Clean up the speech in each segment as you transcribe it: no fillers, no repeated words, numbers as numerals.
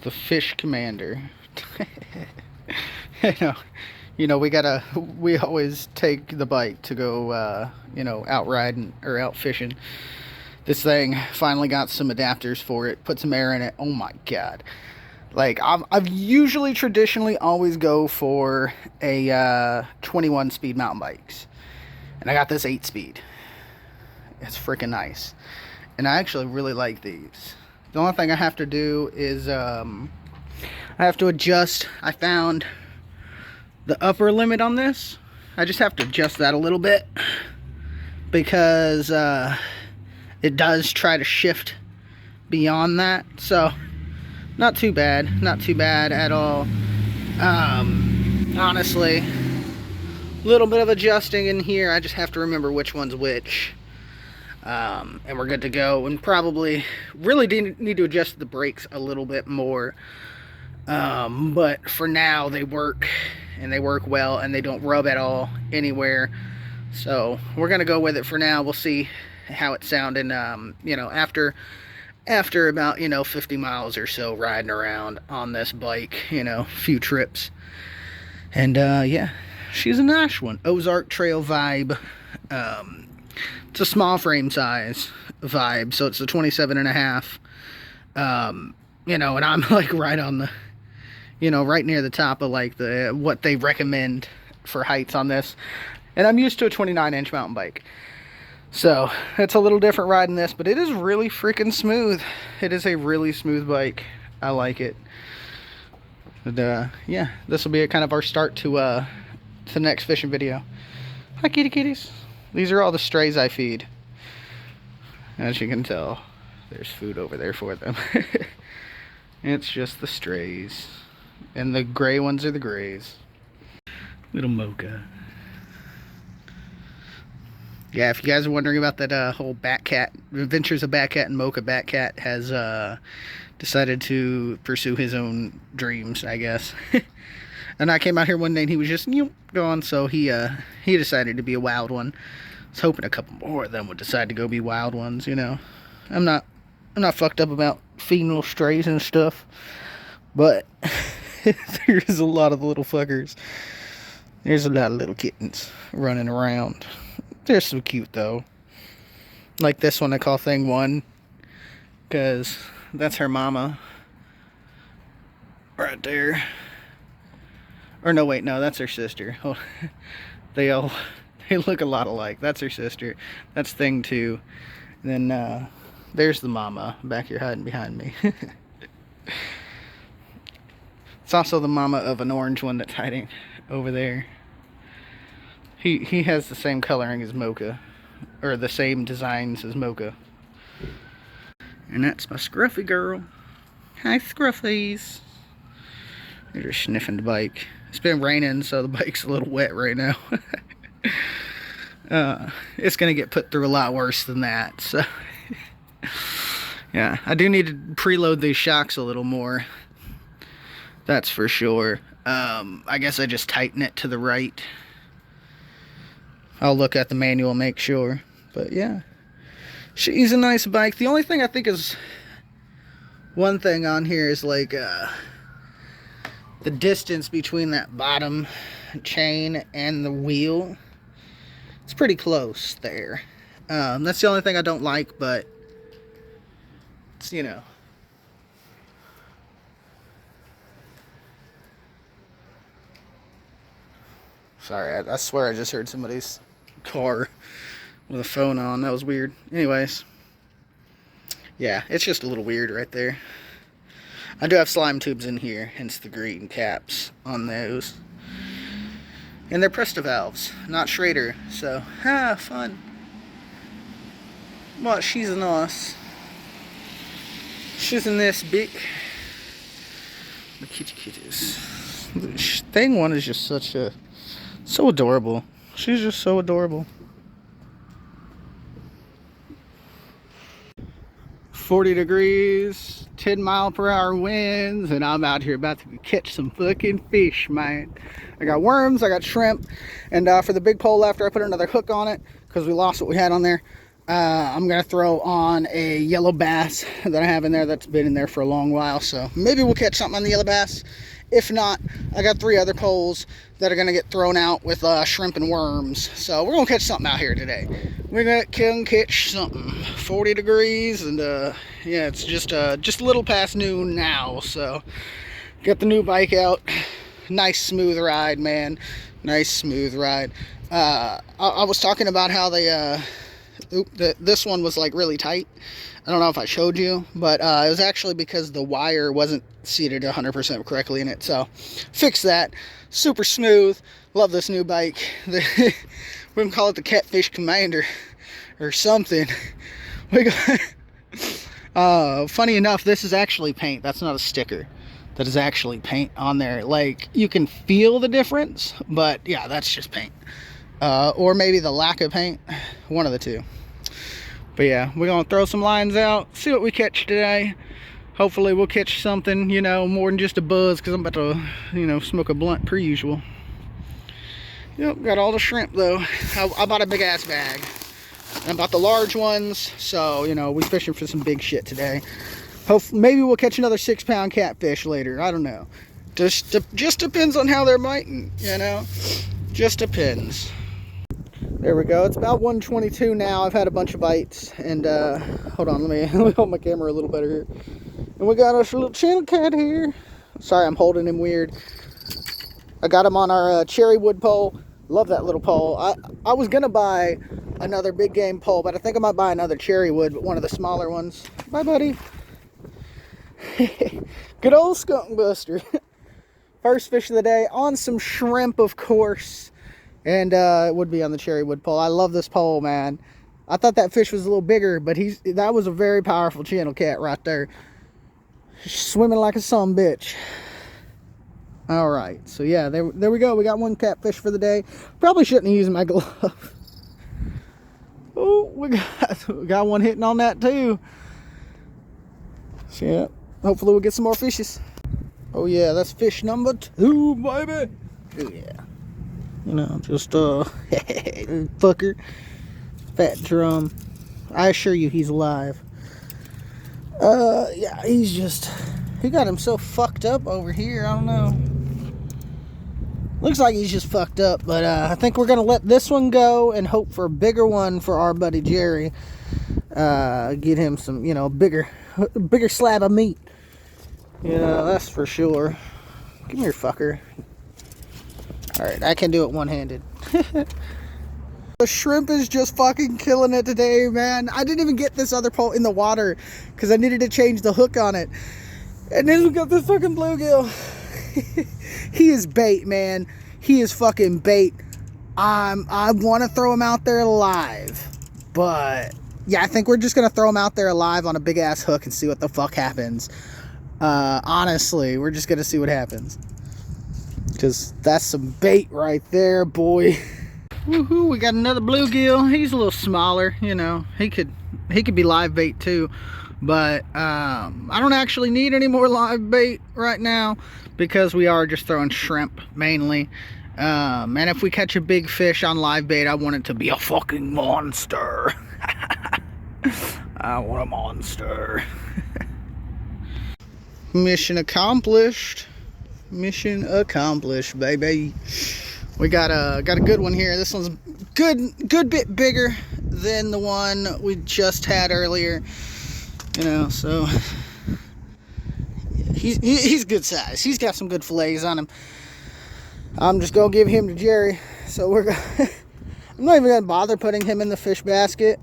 The Fish Commander. you know, we always take the bike to go, out riding or out fishing. This thing finally got some adapters for it, put some air in it. Oh my God. Like, I've usually traditionally always go for a 21 speed mountain bikes. And I got this 8 speed. It's freaking nice. And I actually really like these. The only thing I have to do is I have to adjust. I found the upper limit on this. I just have to adjust that a little bit because it does try to shift beyond that. So not too bad at all. Honestly, a little bit of adjusting in here. I just have to remember which one's which. And we're good to go. And probably really need to adjust the brakes a little bit more. But for now, they work, and they work well, and they don't rub at all anywhere. So we're gonna go with it for now. We'll see how it's sounding. After about 50 miles or so riding around on this bike, a few trips. And yeah, she's a nice one. Ozark Trail Vibe. It's a small frame size Vibe, so it's a 27.5. And I'm like right on the, right near the top of like the what they recommend for heights on this. And I'm used to a 29-inch mountain bike, so it's a little different riding this, but it is really freaking smooth. It is a really smooth bike. I like it. And yeah, this will be a kind of our start to the next fishing video. Hi, kitty kitties. These are all the strays I feed. As you can tell, there's food over there for them. It's just the strays. And the gray ones are the grays. Little Mocha. Yeah, if you guys are wondering about that whole Batcat, Adventures of Batcat and Mocha, Batcat has decided to pursue his own dreams, I guess. And I came out here one day and he was just gone, so he decided to be a wild one. I was hoping a couple more of them would decide to go be wild ones, I'm not fucked up about feeding little strays and stuff, but there's a lot of little fuckers. There's a lot of little kittens running around. They're so cute though. Like this one I call Thing 1, because that's her mama right there. Or no, wait, no, that's her sister. Oh, they look a lot alike. That's her sister. That's Thing 2. And then there's the mama back here hiding behind me. It's also the mama of an orange one that's hiding over there. He has the same coloring as Mocha, or the same designs as Mocha. And that's my Scruffy girl. Hi, Scruffies. They're just sniffing the bike. It's been raining, so the bike's a little wet right now. It's gonna get put through a lot worse than that, so yeah, I do need to preload these shocks a little more, that's for sure. I guess I just tighten it to the right. I'll look at the manual and make sure, but yeah, she's a nice bike. The only thing I think is, one thing on here is like the distance between that bottom chain and the wheel. It's pretty close there. That's the only thing I don't like, but it's, Sorry, I swear I just heard somebody's car with a phone on. That was weird. Anyways, yeah, it's just a little weird right there. I do have slime tubes in here, hence the green caps on those. And they're Presta valves, not Schrader, so, fun. Well, she's an us. She's in this big. The kitty kitties. Thing 1 is just so adorable. She's just so adorable. 40 degrees, 10-mile-per-hour winds, and I'm out here about to catch some fucking fish, man. I got worms, I got shrimp, and for the big pole after I put another hook on it, because we lost what we had on there, I'm going to throw on a yellow bass that I have in there that's been in there for a long while. So maybe we'll catch something on the yellow bass. If not, I got 3 other poles that are going to get thrown out with shrimp and worms. So we're going to catch something out here today. We're going to catch something. 40 degrees and yeah, it's just a little past noon now. So got the new bike out. Nice smooth ride, man. Nice smooth ride. I was talking about how they this one was like really tight. I don't know if I showed you, but it was actually because the wire wasn't seated 100% correctly in it. So fix that. Super smooth. Love this new bike. We can call it the Catfish Commander or something. We got, funny enough, this is actually paint. That's not a sticker. That is actually paint on there. Like, you can feel the difference, but yeah, that's just paint. Or maybe the lack of paint. One of the two. But yeah, we're gonna throw some lines out, see what we catch today. Hopefully we'll catch something, you know, more than just a buzz, because I'm about to, you know, smoke a blunt per usual. Yep, got all the shrimp though. I bought a big ass bag. And I bought the large ones, so, you know, we fishing for some big shit today. Maybe we'll catch another 6-pound catfish later. I don't know. Just depends on how they're biting, you know. Just depends. There we go. It's about 1:22 now. I've had a bunch of bites, and hold on, let me hold my camera a little better here. And we got us a little channel cat here. Sorry, I'm holding him weird. I got him on our cherry wood pole. Love that little pole. I was gonna buy another big game pole, but I think I might buy another cherry wood, one of the smaller ones. Bye, buddy. Good old skunk buster. First fish of the day on some shrimp, of course. And it would be on the cherry wood pole. I love this pole, man. I thought that fish was a little bigger, but that was a very powerful channel cat right there. Swimming like a son bitch. All right, so yeah, there we go. We got one catfish for the day. Probably shouldn't use my glove. Oh, we got one hitting on that too. So yeah, hopefully we'll get some more fishes. Oh yeah, that's fish number 2, baby. Oh yeah. You know, just fucker. Fat drum. I assure you he's alive. Yeah, he got himself fucked up over here. I don't know. Looks like he's just fucked up, but I think we're gonna let this one go and hope for a bigger one for our buddy Jerry. Get him some, you know, bigger slab of meat. You know, that's for sure. Come here, fucker. Alright, I can do it one-handed. The shrimp is just fucking killing it today, man. I didn't even get this other pole in the water because I needed to change the hook on it. And then we got this fucking bluegill. He is bait, man. He is fucking bait. I want to throw him out there alive. But, yeah, I think we're just going to throw him out there alive on a big-ass hook and see what the fuck happens. Honestly, we're just going to see what happens. Because that's some bait right there, boy. Woohoo, we got another bluegill. He's a little smaller, you know. He could be live bait too. But I don't actually need any more live bait right now because we are just throwing shrimp mainly. And if we catch a big fish on live bait, I want it to be a fucking monster. I want a monster. Mission accomplished. Mission accomplished, baby. We got a good one here. This one's good bit bigger than the one we just had earlier. You know, so he's good size. He's got some good fillets on him. I'm just gonna give him to Jerry. So I'm not even gonna bother putting him in the fish basket.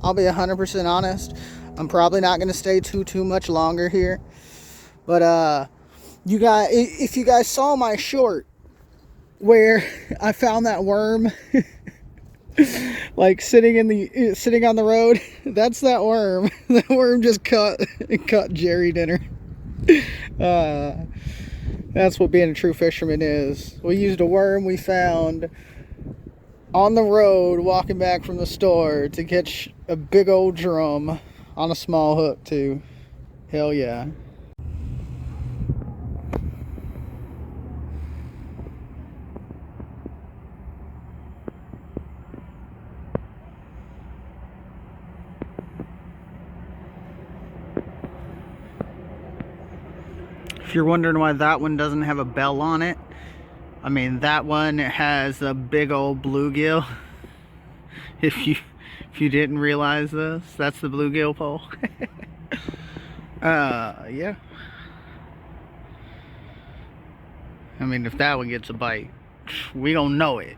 I'll be 100% honest. I'm probably not gonna stay too much longer here. But you guys, if you guys saw my short where I found that worm like sitting on the road, that's that worm. That worm just caught Jerry dinner. That's what being a true fisherman is. We used a worm we found on the road walking back from the store to catch a big old drum on a small hook too. Hell yeah. If you're wondering why that one doesn't have a bell on it, I mean, that one has a big old bluegill. If you didn't realize this, that's the bluegill pole. Yeah. I mean, if that one gets a bite, we don't know it.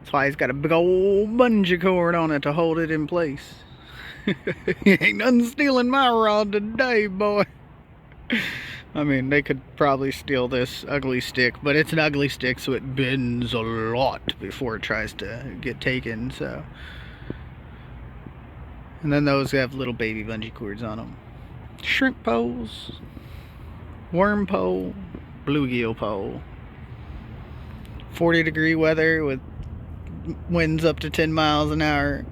That's why it's got a big old bungee cord on it to hold it in place. Ain't nothing stealing my rod today, boy. I mean, they could probably steal this ugly stick, but it's an ugly stick, so it bends a lot before it tries to get taken, so. And then those have little baby bungee cords on them. Shrimp poles, worm pole, bluegill pole. 40-degree weather with winds up to 10 miles an hour.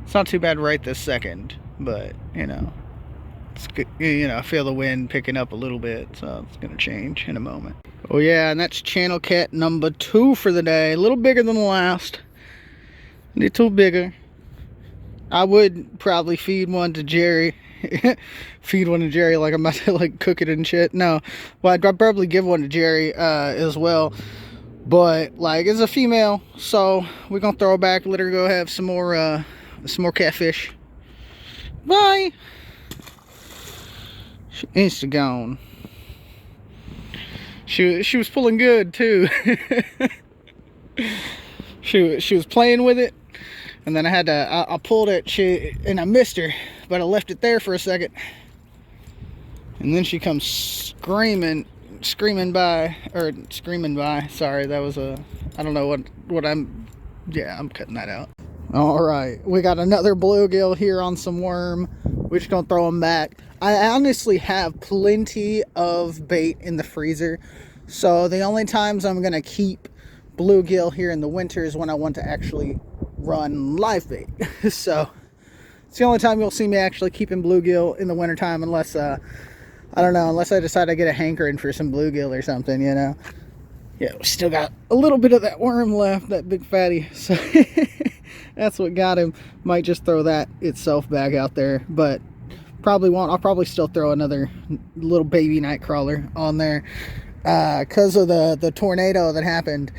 It's not too bad right this second, but, you know. It's good, you know, I feel the wind picking up a little bit, so it's gonna change in a moment. Oh yeah, and that's channel cat number 2 for the day. A little bigger than the last. A little bigger. I would probably feed one to Jerry. Feed one to Jerry like I'm about to like cook it and shit. No, well, I'd probably give one to Jerry as well. But like, it's a female, so we're gonna throw her back, let her go have some more catfish. Bye. She insta gone. She was pulling good too. she was playing with it, and then I pulled it, and I missed her, but I left it there for a second, and then she comes screaming by. Sorry, that was I don't know what I'm cutting that out. All right, we got another bluegill here on some worm. We're just gonna throw them back. I honestly have plenty of bait in the freezer, so the only times I'm gonna keep bluegill here in the winter is when I want to actually run live bait. So it's the only time you'll see me actually keeping bluegill in the wintertime, unless I don't know, unless I decide I get a hankering for some bluegill or something, you know. Yeah, we still got a little bit of that worm left, that big fatty, so that's what got him. Might just throw that itself back out there, but probably won't. I'll probably still throw another little baby nightcrawler on there, because of the tornado that happened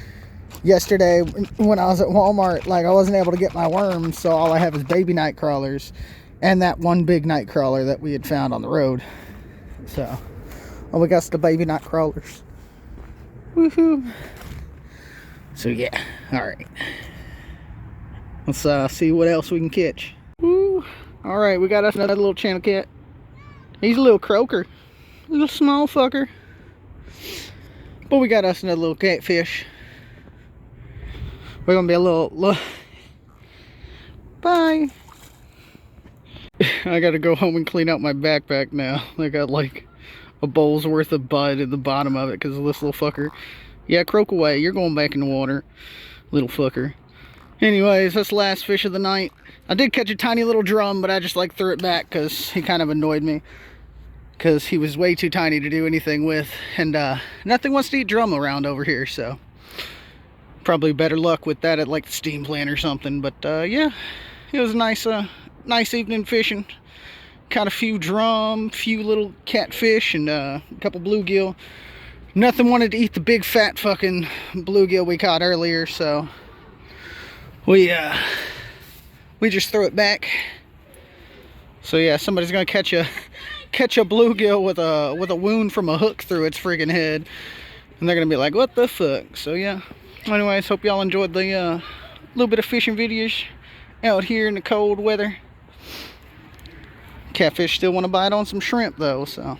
yesterday when I was at Walmart. Like, I wasn't able to get my worms, so all I have is baby nightcrawlers and that one big nightcrawler that we had found on the road. So, well, we got the baby nightcrawlers. Woohoo! So yeah, all right. Let's see what else we can catch. Woo! All right, we got us another little channel cat. He's a little croaker, a little small fucker. But we got us another little catfish. We're gonna be a little... Bye. I gotta go home and clean out my backpack now. I got like a bowl's worth of bud at the bottom of it because of this little fucker. Yeah, croak away. You're going back in the water, little fucker. Anyways, that's the last fish of the night. I did catch a tiny little drum, but I just like threw it back because he kind of annoyed me. Because he was way too tiny to do anything with. And nothing wants to eat drum around over here, so probably better luck with that at like the steam plant or something. But yeah, it was a nice evening fishing. Caught a few drum, few little catfish, and a couple bluegill. Nothing wanted to eat the big fat fucking bluegill we caught earlier, so we just threw it back. So yeah, somebody's gonna catch a bluegill with a wound from a hook through its friggin' head, and they're gonna be like, what the fuck? So yeah, anyways, hope y'all enjoyed the little bit of fishing videos out here in the cold weather. Catfish still want to bite on some shrimp though, so